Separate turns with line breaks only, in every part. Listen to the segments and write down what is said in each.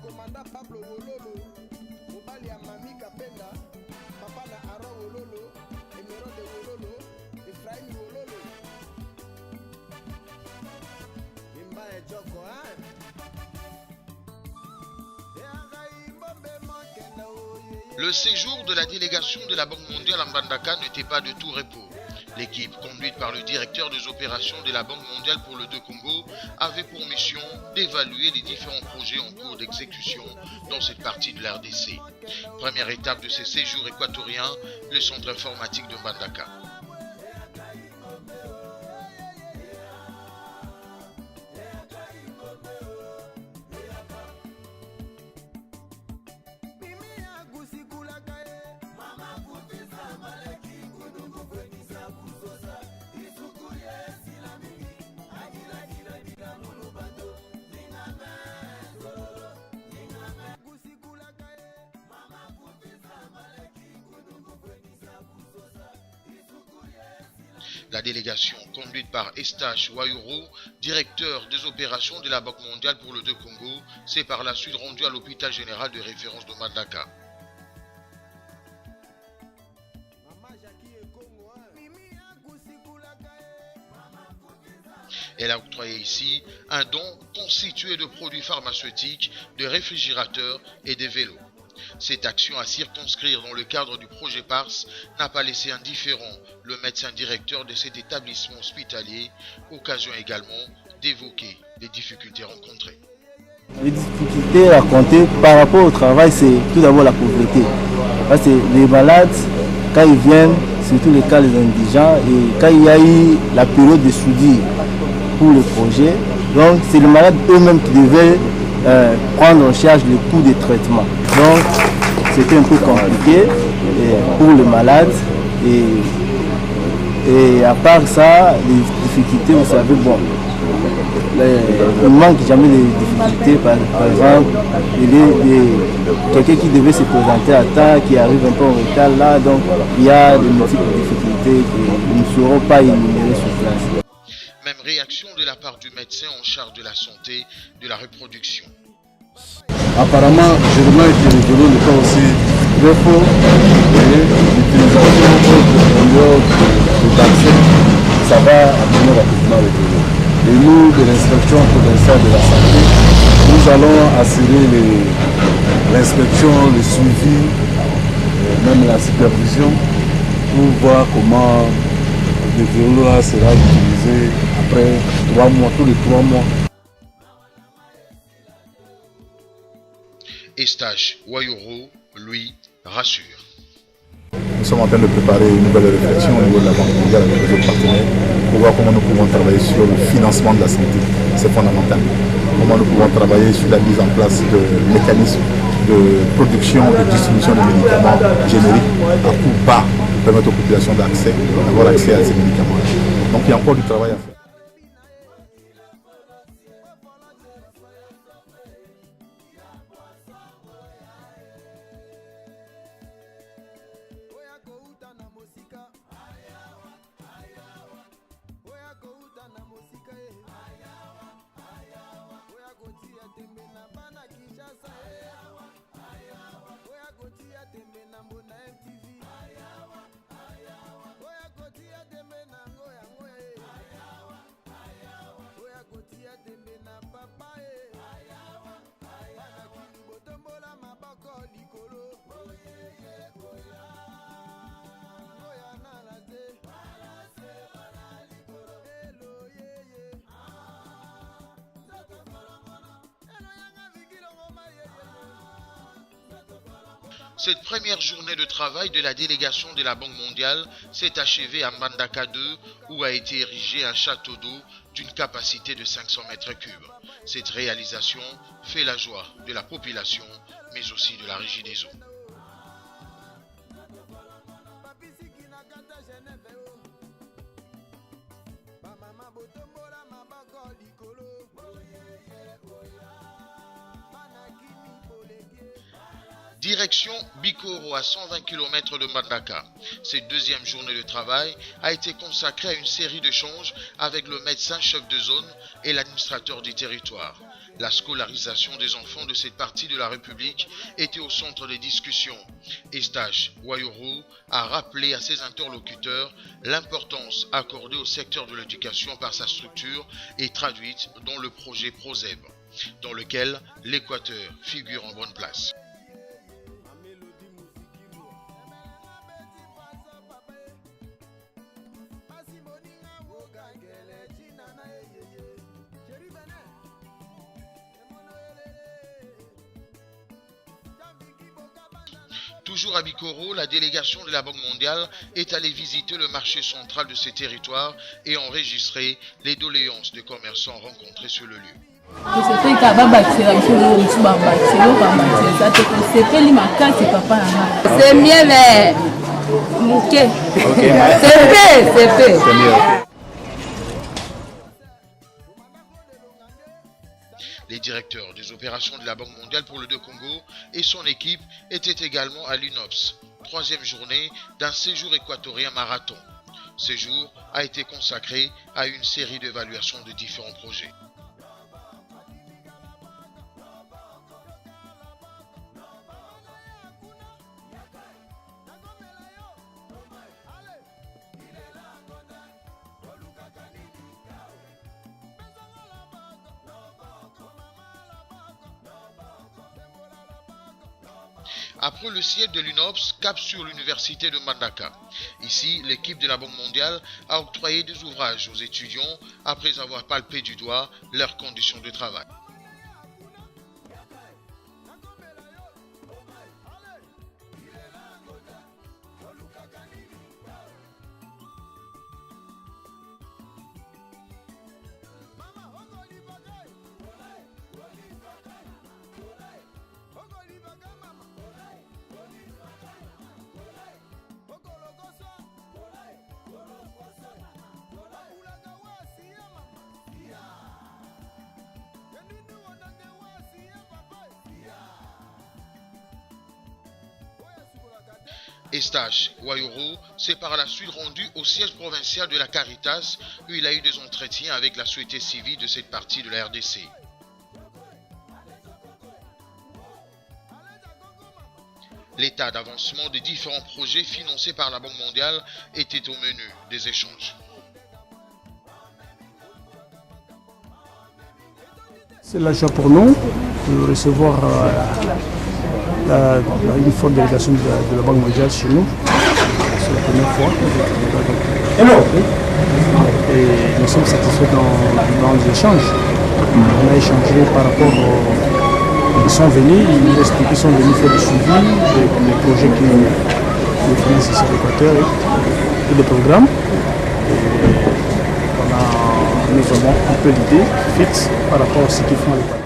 Komanda Pablo Wololo, mobali ya Mami Kapenda, papa na Aro Wololo, Emerode Wololo, Ephraim Wololo. Imba e Joko, hein?
Le séjour de la délégation de la Banque mondiale à Mbandaka n'était pas de tout repos. L'équipe, conduite par le directeur des opérations de la Banque mondiale pour le 2 Congo, avait pour mission d'évaluer les différents projets en cours d'exécution dans cette partie de l'RDC. Première étape de ces séjours équatoriens, le centre informatique de Mbandaka. La délégation, conduite par Eustache Wayuro, directeur des opérations de la Banque mondiale pour le 2 Congo, s'est par la suite rendue à l'hôpital général de référence de Mbandaka. Elle a octroyé ici un don constitué de produits pharmaceutiques, de réfrigérateurs et de vélos. Cette action à circonscrire dans le cadre du projet PARS n'a pas laissé indifférent le médecin directeur de cet établissement hospitalier, occasion également d'évoquer les difficultés rencontrées.
Les difficultés rencontrées par rapport au travail, c'est tout d'abord la pauvreté. Parce que les malades, quand ils viennent, surtout les cas des indigents, et quand il y a eu la période de soudure pour le projet, donc c'est les malades eux-mêmes qui devaient prendre en charge le coût des traitements. Donc c'était un peu compliqué pour les malades. Et à part ça, les difficultés, vous savez, bon, il ne manque jamais de difficultés. Par exemple, quelqu'un qui devait se présenter à temps, qui arrive un peu en retard là, donc il y a de multiples difficultés que nous ne saurons pas énumérer sur place.
Même réaction de la part du médecin en charge de la santé de la reproduction.
Apparemment, Germain et Télévélo n'est pas aussi très fort. L'utilisation de vaccins, ça va amener rapidement avec eux. Et nous, de l'inspection provinciale de la santé, nous allons assurer l'inspection, le suivi, même la supervision, pour voir comment le vélo sera utilisé après 3 mois, tous les 3 mois.
Eustache Wayuro, lui, rassure.
Nous sommes en train de préparer une nouvelle réflexion au niveau de la Banque mondiale avec les autres partenaires pour voir comment nous pouvons travailler sur le financement de la santé. C'est fondamental. Comment nous pouvons travailler sur la mise en place de mécanismes de production, de distribution de médicaments génériques à coût bas pour permettre aux populations d'avoir accès à ces médicaments. Donc il y a encore du travail à faire.
Cette première journée de travail de la délégation de la Banque mondiale s'est achevée à Mbandaka 2 où a été érigé un château d'eau d'une capacité de 500 mètres cubes. Cette réalisation fait la joie de la population mais aussi de la Régie des eaux. Direction Bikoro à 120 km de Mbandaka. Cette deuxième journée de travail a été consacrée à une série d'échanges avec le médecin chef de zone et l'administrateur du territoire. La scolarisation des enfants de cette partie de la République était au centre des discussions. Eustache Ouayourou a rappelé à ses interlocuteurs l'importance accordée au secteur de l'éducation par sa structure et traduite dans le projet PROSEB, dans lequel l'Équateur figure en bonne place. Toujours à Bikoro, la délégation de la Banque mondiale est allée visiter le marché central de ces territoires et enregistrer les doléances des commerçants rencontrés sur le lieu.
C'est mieux, mais c'est fait.
Les directeurs des opérations de la Banque mondiale pour le Congo et son équipe étaient également à l'UNOPS, troisième journée d'un séjour équatorien marathon. Ce jour a été consacré à une série d'évaluations de différents projets. Après le siège de l'UNOPS, cap sur l'université de Mbandaka. Ici, l'équipe de la Banque mondiale a octroyé des ouvrages aux étudiants après avoir palpé du doigt leurs conditions de travail. Eustache Ouayourou s'est par la suite rendu au siège provincial de la Caritas où il a eu des entretiens avec la société civile de cette partie de la RDC. L'état d'avancement des différents projets financés par la Banque mondiale était au menu des échanges.
C'est la joie pour nous de recevoir une forte délégation de la Banque mondiale chez nous. C'est la première fois. Et nous sommes satisfaits dans les échanges. On a échangé par rapport aux... Ils sont venus, ils nous expliquent qu'ils sont venus faire du suivi des projets qui financent ici à l'Équateur et des programmes. Nous avons un peu d'idées fixes par rapport à ce qu'ils font à l'Équateur.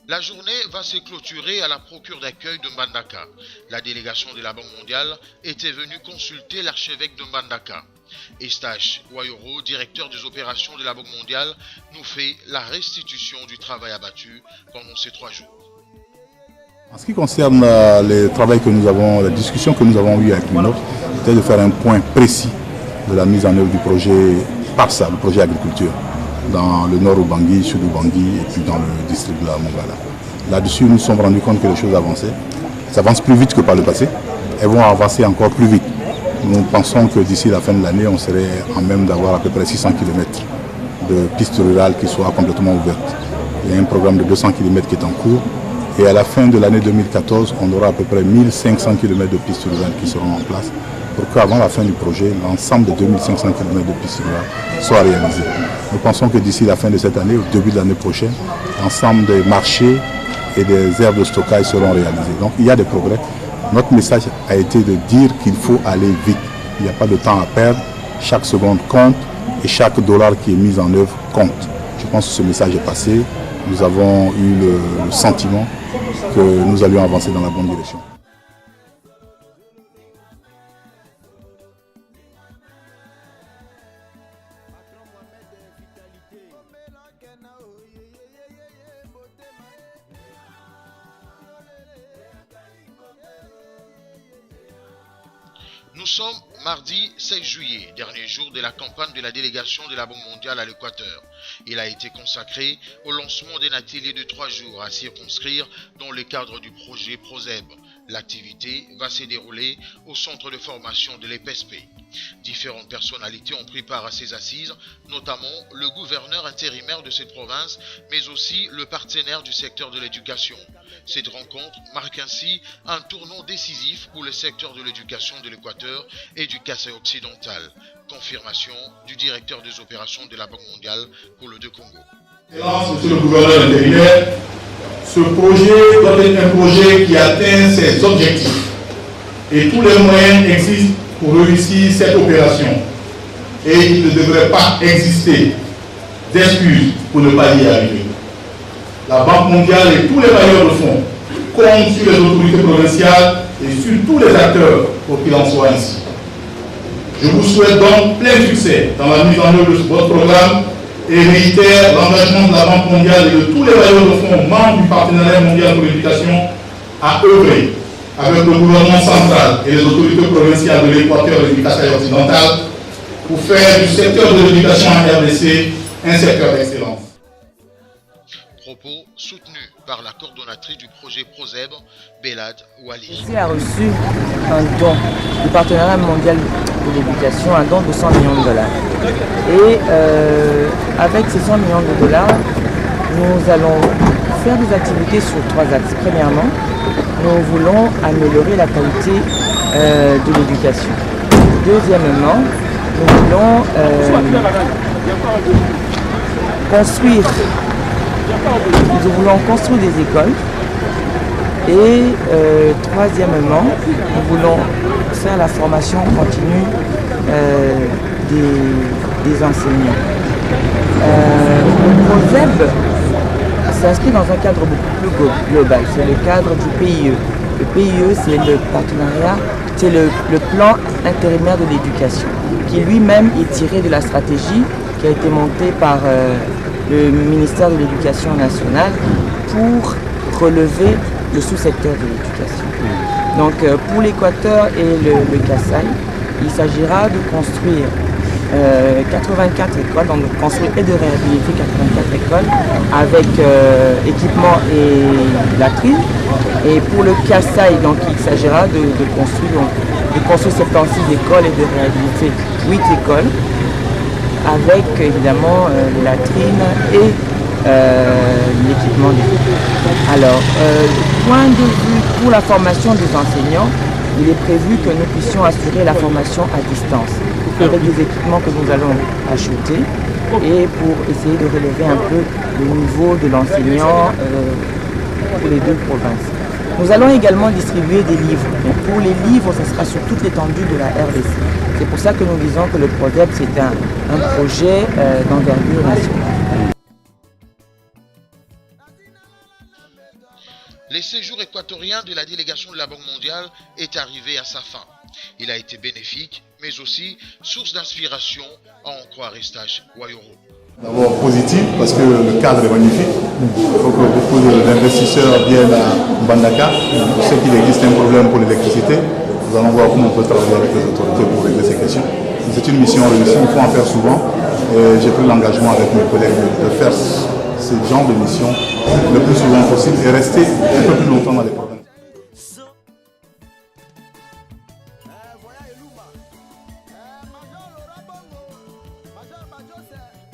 La journée va se clôturer à la procure d'accueil de Mbandaka. La délégation de la Banque mondiale était venue consulter l'archevêque de Mbandaka. Eustache Ouayourou, directeur des opérations de la Banque mondiale, nous fait la restitution du travail abattu pendant ces 3 jours.
En ce qui concerne le travail que nous avons, la discussion que nous avons eue avec l'UNOPS, c'était de faire un point précis de la mise en œuvre du projet PARSA, le projet agriculture, dans le nord Ubangui, sud Ubangui et puis dans le district de la Mongala. Là-dessus, nous nous sommes rendus compte que les choses avançaient. Ça avance plus vite que par le passé. Elles vont avancer encore plus vite. Nous pensons que d'ici la fin de l'année, on serait en même d'avoir à peu près 600 km de pistes rurales qui soient complètement ouvertes. Il y a un programme de 200 km qui est en cours. Et à la fin de l'année 2014, on aura à peu près 1500 km de pistes rurales qui seront en place pour qu'avant la fin du projet, l'ensemble de 2500 km de pistes rurales soit réalisé. Nous pensons que d'ici la fin de cette année, au début de l'année prochaine, l'ensemble des marchés et des aires de stockage seront réalisés. Donc il y a des progrès. Notre message a été de dire qu'il faut aller vite. Il n'y a pas de temps à perdre. Chaque seconde compte et chaque dollar qui est mis en œuvre compte. Je pense que ce message est passé. Nous avons eu le sentiment que nous allions avancer dans la bonne direction.
Nous sommes mardi 16 juillet, dernier jour de la campagne de la délégation de la Banque mondiale à l'Équateur. Il a été consacré au lancement d'un atelier de 3 jours à circonscrire dans le cadre du projet PROSEB. L'activité va se dérouler au centre de formation de l'EPSP. Différentes personnalités ont pris part à ces assises, notamment le gouverneur intérimaire de cette province, mais aussi le partenaire du secteur de l'éducation. Cette rencontre marque ainsi un tournant décisif pour le secteur de l'éducation de l'Équateur et du Kasaï occidental. Confirmation du directeur des opérations de la Banque mondiale pour le Congo.
Monsieur le gouverneur intérimaire, ce projet doit être un projet qui atteint ses objectifs et tous les moyens existent pour réussir cette opération et il ne devrait pas exister d'excuses pour ne pas y arriver. La Banque mondiale et tous les bailleurs de fonds comptent sur les autorités provinciales et sur tous les acteurs pour qu'il en soit ainsi. Je vous souhaite donc plein succès dans la mise en œuvre de votre programme et réitère l'engagement de la Banque mondiale et de tous les bailleurs de fonds membres du partenariat mondial pour l'éducation à œuvrer avec le gouvernement central et les autorités provinciales de l'Équateur et du Kasaï occidental pour faire du secteur de l'éducation en RDC un secteur d'excellence.
Propos soutenus par la coordonnatrice du projet PROSEB, Belad Wali.
Ici a reçu un don du partenariat mondial de l'éducation, un don de 100 millions de dollars. Et avec ces 100 millions de dollars, nous allons faire des activités sur 3 axes. Premièrement, nous voulons améliorer la qualité de l'éducation. Deuxièmement, nous voulons construire des écoles. Et troisièmement, nous voulons faire la formation continue des enseignants. Le PROSEB s'inscrit dans un cadre beaucoup plus global, c'est le cadre du PIE. Le PIE, c'est le partenariat, c'est le plan intérimaire de l'éducation, qui lui-même est tiré de la stratégie qui a été montée par le ministère de l'Éducation nationale pour relever le sous-secteur de l'éducation. Donc pour l'Équateur et le Kasaï, il s'agira de construire 84 écoles, donc de construire et de réhabiliter 84 écoles avec équipement et latrines. Et pour le Kasaï, donc il s'agira de construire 76 écoles et de réhabiliter 8 écoles avec évidemment les latrines et l'équipement des écoles. Alors, du point de vue pour la formation des enseignants, il est prévu que nous puissions assurer la formation à distance avec des équipements que nous allons acheter et pour essayer de relever un peu le niveau de l'enseignant pour les 2 provinces. Nous allons également distribuer des livres. Donc pour les livres, ce sera sur toute l'étendue de la RDC. C'est pour ça que nous disons que le PROSEB, c'est un projet d'envergure nationale.
Le séjour équatorien de la délégation de la Banque mondiale est arrivé à sa fin. Il a été bénéfique, mais aussi source d'inspiration, à en croire Eustache Wayoro.
D'abord positif parce que le cadre est magnifique. Il faut que beaucoup d'investisseurs viennent à Mbandaka. Je sais qu'il existe un problème pour l'électricité. Nous allons voir comment on peut travailler avec les autorités pour régler ces questions. C'est une mission réussie, il faut en faire souvent. J'ai pris l'engagement avec mes collègues de faire ce genre de mission le plus souvent possible et rester un peu plus longtemps dans les provinces.
Major Joseph.